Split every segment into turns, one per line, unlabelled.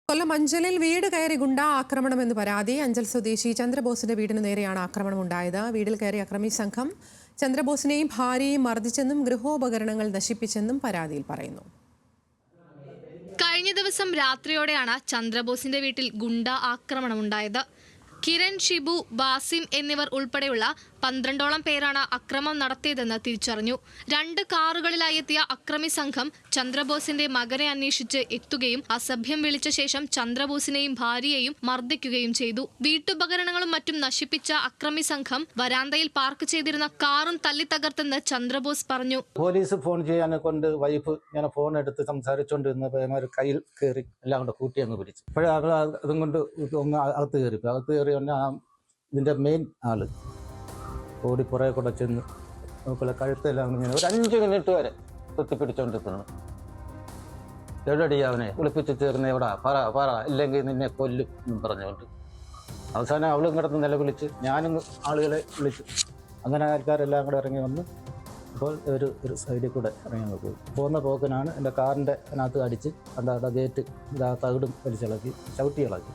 കൊല്ലം അഞ്ചലിൽ വീട് കയറി ഗുണ്ടാ ആക്രമണമെന്ന് പരാതി. അഞ്ചൽ സ്വദേശി ചന്ദ്രബോസിന്റെ വീടിന് നേരെയാണ് ആക്രമണം ഉണ്ടായത്. വീട്ടിൽ കയറിയ അക്രമി സംഘം ചന്ദ്രബോസിനെയും ഭാര്യയെയും മർദ്ദിച്ചെന്നും ഗൃഹോപകരണങ്ങൾ നശിപ്പിച്ചെന്നും പരാതിയിൽ പറയുന്നു.
കഴിഞ്ഞ ദിവസം രാത്രിയോടെയാണ് ചന്ദ്രബോസിന്റെ വീട്ടിൽ ഗുണ്ടാ ആക്രമണമുണ്ടായത്. കിരൺ, ഷിബു, ബാസിം എന്നിവർ ഉൾപ്പെടെയുള്ള 12ഓളം പേരാണ് അക്രമം നടത്തിയതെന്ന് തിരിച്ചറിഞ്ഞു. 2 കാറുകളിലായി എത്തിയ അക്രമി സംഘം ചന്ദ്രബോസിന്റെ മകനെ അന്വേഷിച്ച് എത്തുകയും അസഭ്യം വിളിച്ച ശേഷം ചന്ദ്രബോസിനെയും ഭാര്യയെയും മർദ്ദിക്കുകയും ചെയ്തു. വീട്ടുപകരണങ്ങളും മറ്റും നശിപ്പിച്ച അക്രമി സംഘം വരാന്തയിൽ പാർക്ക് ചെയ്തിരുന്ന കാറും തല്ലി തകർത്തെന്ന് ചന്ദ്രബോസ് പറഞ്ഞു.
പോലീസ് ഫോൺ ചെയ്യാനെ കൊണ്ട് വൈഫ് ഞാൻ ഫോൺ എടുത്ത് സംസാരിച്ചുകൊണ്ടിരുന്നപ്പോൾ കയ്യിൽ കയറി എല്ലാം കൊണ്ട് കൂട്ടി അങ്ങ് പിടിച്ചു. അപ്പോഴേ അതും കൊണ്ട് ഒന്ന് അകത്ത് കയറി ഇതിന്റെ മെയിൻ ആള് ഓടി പുറകെ കൂടെ ചെന്ന് നോക്കില്ല കഴുത്തെല്ലാം ഇങ്ങനെ ഒരു 5 മിനിറ്റ് വരെ കുത്തിപ്പിടിച്ചോണ്ടിരിക്കുന്നു. എവിടെയാ അവനെ വിളിപ്പിച്ച് ചേർന്ന് എവിടാ പറ ഇല്ലെങ്കിൽ നിന്നെ കൊല്ലും എന്നും പറഞ്ഞുകൊണ്ട് അവസാനം അവളും കിടന്ന് നിലവിളിച്ച് ഞാനും ആളുകളെ വിളിച്ചു. അങ്ങനെ ആൾക്കാരെല്ലാം കൂടെ ഇറങ്ങി വന്ന് അപ്പോൾ ഒരു സൈഡിൽ കൂടെ ഇറങ്ങി പോയി. പോകുന്ന പോക്കിനാണ് എൻ്റെ കാറിൻ്റെ അതിനകത്ത് അടിച്ച് അവിടെ ഗേറ്റ് തകിടും വലിച്ചിളക്കി ചവിട്ടിയിളക്കി.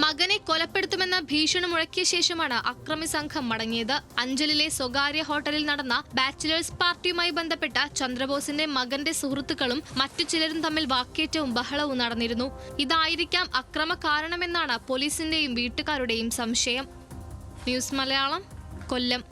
മകനെ കൊലപ്പെടുത്തുമെന്ന ഭീഷണി മുഴക്കിയ ശേഷമാണ് അക്രമി സംഘം മടങ്ങിയത്. അഞ്ചലിലെ സ്വകാര്യ ഹോട്ടലിൽ നടന്ന ബാച്ചിലേഴ്സ് പാർട്ടിയുമായി ബന്ധപ്പെട്ട ചന്ദ്രബോസിന്റെ മകന്റെ സുഹൃത്തുക്കളും മറ്റു ചിലരും തമ്മിൽ വാക്കേറ്റവും ബഹളവും നടന്നിരുന്നു. ഇതായിരിക്കാം അക്രമ കാരണമെന്നാണ് പോലീസിന്റെയും വീട്ടുകാരുടെയും സംശയം. ന്യൂസ് മലയാളം, കൊല്ലം.